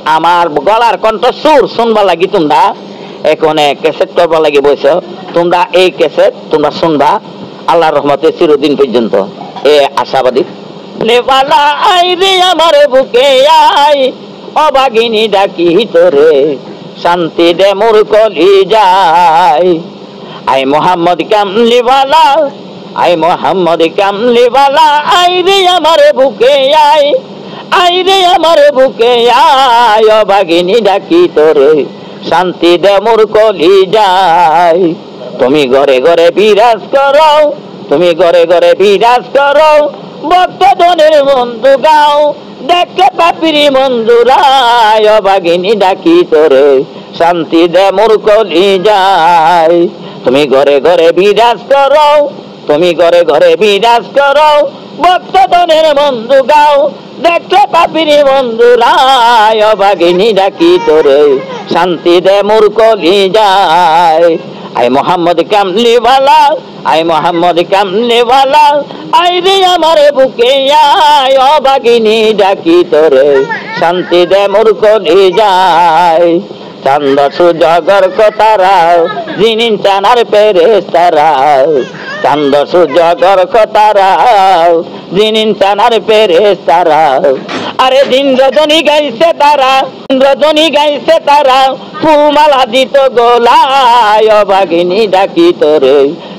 আমার গলার কণ্ঠ সুর শুনবা লাগি তোমরা এখানে ক্যাসেট করবা লাগি বইছ তোমরা এই ক্যাসেট তোমরা শুনবা আল্লাহর রহমতে চিরদিন পর্যন্ত এ আশাবাদী নেওয়ালা আই রে আমার বুকে আই অবাগিনী ডাকি তোরে শান্তি দে মোর কলি যায় আই মোহাম্মদ কামলিওয়ালা আই মোহাম্মদ কামলিওয়ালা আই রে আমার বুকে আই রে আমার বুকে আয় অবাগিনী ডাকি তোরে শান্তি দে মোর কলি যায় তুমি ঘরে ঘরে বিরাজ করো তুমি ঘরে ঘরে বিরাজ করো ভক্তজনের বন্ধু গাও দেখে পাপিরি মঞ্জুরায় অবাগিনী ডাকি তোরে শান্তি দে মোর কলি যায় তুমি ঘরে ঘরে বিরাজ করো তুমি ঘরে ঘরে বিরাজ করো ভক্তজনের বন্ধু গাও দেখে পাপিরি মঞ্জুরায় অবাগিনী ডাকি তোরে শান্তি দে মোর কলি যায় আই মোহাম্মদ কামলিওয়ালা আই মোহাম্মদ কামলিওয়ালা আই রে আমার বুকে আয় অবাগিনী ডাকি তোরে শান্তি দে মোর কলি যায় চান্দ সূর্যগর কথারা জিনিন চানার পেরেস্তারা চান্দ সূর্যগর কথারা জিনিন চানার পেরেস্তারা আরে দিন রজনী গাইছে তারা রজনী গাইছে তারা ফুলমালা দিত গোলায় অবাগিনী ডাকি তোরে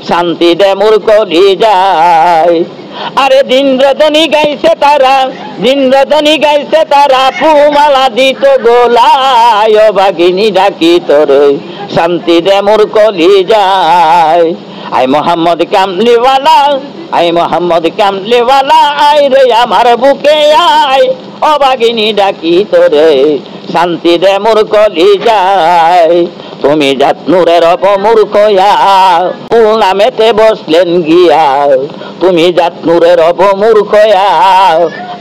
শান্তি দে মোর কলি যায় আরে দিন রজনী গাইছে তারা দিন রজনী গাইছে তারা ফুলমালা দিত গোলায় অবাগিনী ডাকি তোরে শান্তি দে মোর কলি যায় আই মোহাম্মদ কামলিওয়ালা আই মোহাম্মদ কামলিওয়ালা আই রে আমার বুকে আয় অবাগিনী ডাকি তোরে শান্তি দে মোর কলি যায় তুমি জাত নূরের অপমূর্খয়া ফুল নামেতে বসলেন গিয়া তুমি জাত নূরের অপমূর্খয়া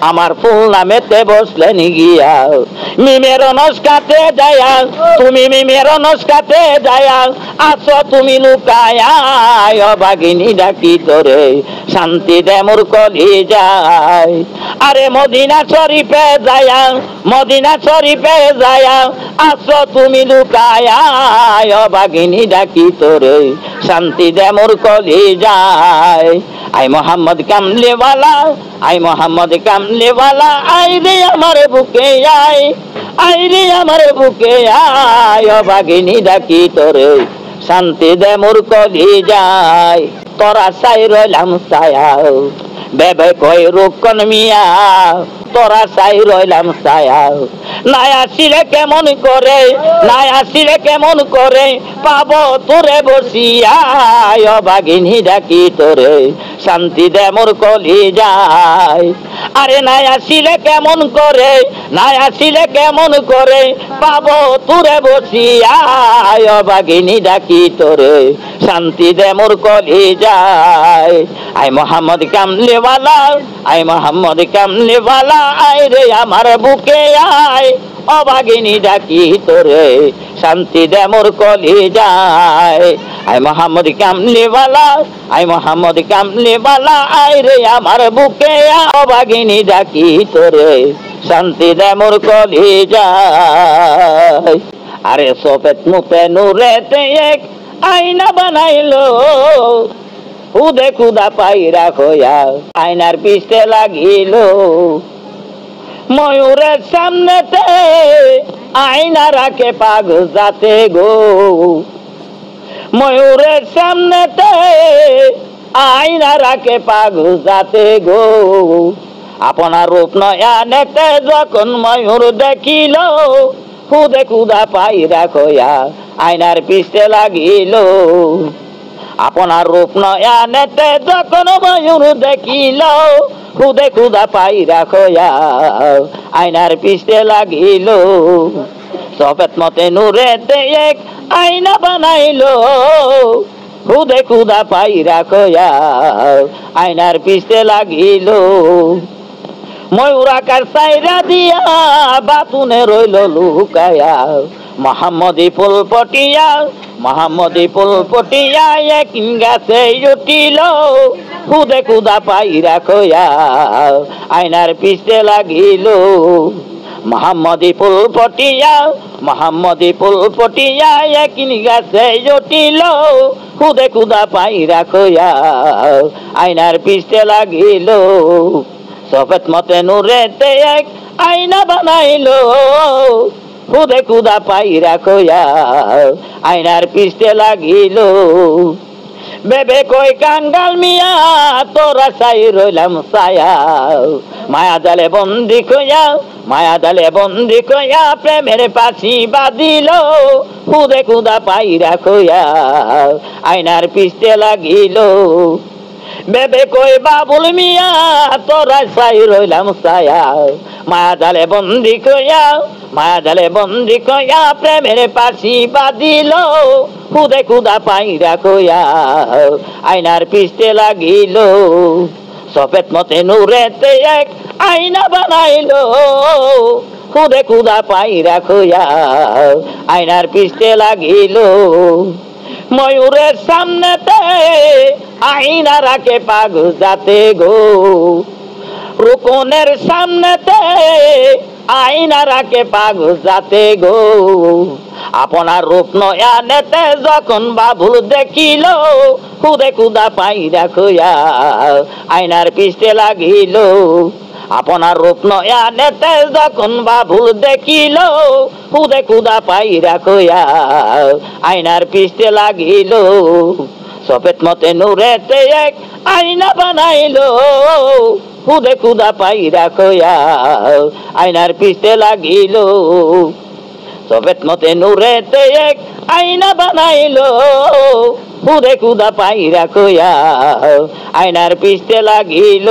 আমার ফুল নামেতে বসলেন গিয়া মিমের নস্কাতে যায়া তুমি মিমের নস্কাতে যায়া আছো তুমি লুকায়া অবাগিনী ডাকি তোরে শান্তি দে মোর কলি যায় আরে মদিনা শরীফে যায়া মদিনা শরীফে যায়া আছো তুমি লুকায়া অবাগিনী ডাকি তোরে শান্তি দে মোর কলি যায় আই মোহাম্মদ কামলিওয়ালা আই মোহাম্মদ কামলিওয়ালা আই রে আমার বুকে আই রে আমার বুকে আয় অবাগিনী ডাকি তোরে শান্তি দে মোর কলি যায় তোরা চাই রইলাম ছায়া বেবে কই রোকন মিয়া তোরা চাই রইলাম ছায়া নাই আসিলে কেমন করে নাই আসিলে কেমন করে পাবো তোরে বসিয়া অবাগিনী ডাকি তোরে শান্তি দে মোর কলি যায় আরে নাই আসিলে কেমন করে নাই আসিলে কেমন করে পাবো তোরে বসিয়া অবাগিনী ডাকি তোরে শান্তি দে মোর কলি যায় আই মোহাম্মদ কামলিওয়ালা আই মোহাম্মদ কামলিওয়ালা আই রে আমার বুকে আয় অবাগিনী ডাকি তোরে শান্তি দে মোর কলি যায় আই মোহাম্মদ কামলিওয়ালা আই মোহাম্মদ কামলিওয়ালা আই রে আমার বুকে অবাগিনী ডাকি তোরে শান্তি দে মোর কলি যায় আরে সফেদ মুখে নূরেতে এক আয়না বানাইলো খুদে খুদা পায়রা খোয়া আয়নার পিছতে লাগিল ময়ূরের সামনেতে আয়না রাখে পাগ যাতে গো ময়ূরের সামনেতে আয়না রাখে পাগ যাতে গো আপনার রূপ নয়ানেতে যখন ময়ূর দেখিল খুদে খুদা পায়রা খোয়া আয়নার পিছতে লাগিল আপনার রূপ নয়ানেতে যখন ময়ূর দেখিল খুদে খুদা পায়রা খোয়া আয়নার পিছতে লাগিল সফেদ মতে নূরেতে এক আয়না বানাইল খুদে খুদা পায়রা খোয়া আয়নার পিছতে লাগিল ময়ূর আকার সাইরা দিয়া বাতুনে রইল লুকায়া মোহাম্মদী ফুল পটিয়া মোহাম্মদী ফুল পটিয়া এক গাছে উঠিল খুদে খুদা পায়রা খোয়া আয়নার পিছতে লাগিল মোহাম্মদি ফুল ফটিয়া, মোহাম্মদি ফুল ফটিয়া একিন গাছে জটিল, খুদে খুদা পাইরা কইয়া আয়নার পিছতে লাগিল। সফেদ মতে নূরেতে এক আয়না বানাইলো, খুদে খুদা পাইরা কইয়া আয়নার পিছতে লাগিল। বেবে কই কাঙ্গাল মিয়া তোরা চাই রইলাম ছায়া, মায়া জালে বন্দি কইয়া, মায়া জালে বন্দি কইয়া প্রেমের পাছি বাঁধিল, খুদে খুদা পাইরা কইয়া আয়নার পিছতে লাগিল। বেবে কই বাবুল মিয়া তোরা চাই রইলাম ছায়া, মায়া জালে বন্দি কইয়া, মায়া জালে বন্দি কইয়া প্রেমের পাছি বাঁধিল, খুদে খুদা পাইরা কইয়া আয়নার পিছতে লাগিল। সফেদ মতে নূরেতে এক আয়না বানাইলো, খুদে খুদা পাইরা কইয়া আয়নার পিছতে লাগিল। ময়ূরের সামনেতে আয়না রাখে পাগ যাতে গো, রুকনের সামনেতে আয়না রাখে পাগ যাতে গো। আপনার রূপ নয়ানেতে যখন বাবুল দেখিল, খুদে খুদা পাইরা কইয়া আয়নার পিছতে লাগিল। আপনার রূপ নয়ানেতে যখন বাবুল দেখিল, খুদে খুদা পাইরা কইয়া আয়নার পিছতে লাগিল। সফেদ মতে নূরেতে এক আয়না বানাইলো, খুদে খুদা পাইরা কইয়া আয়নার পিছতে লাগিল। সফেদ মতে নূরেতে এক আয়না বানাইলো, খুদে খুদা পাইরা কইয়া আয়নার পিছতে লাগিল।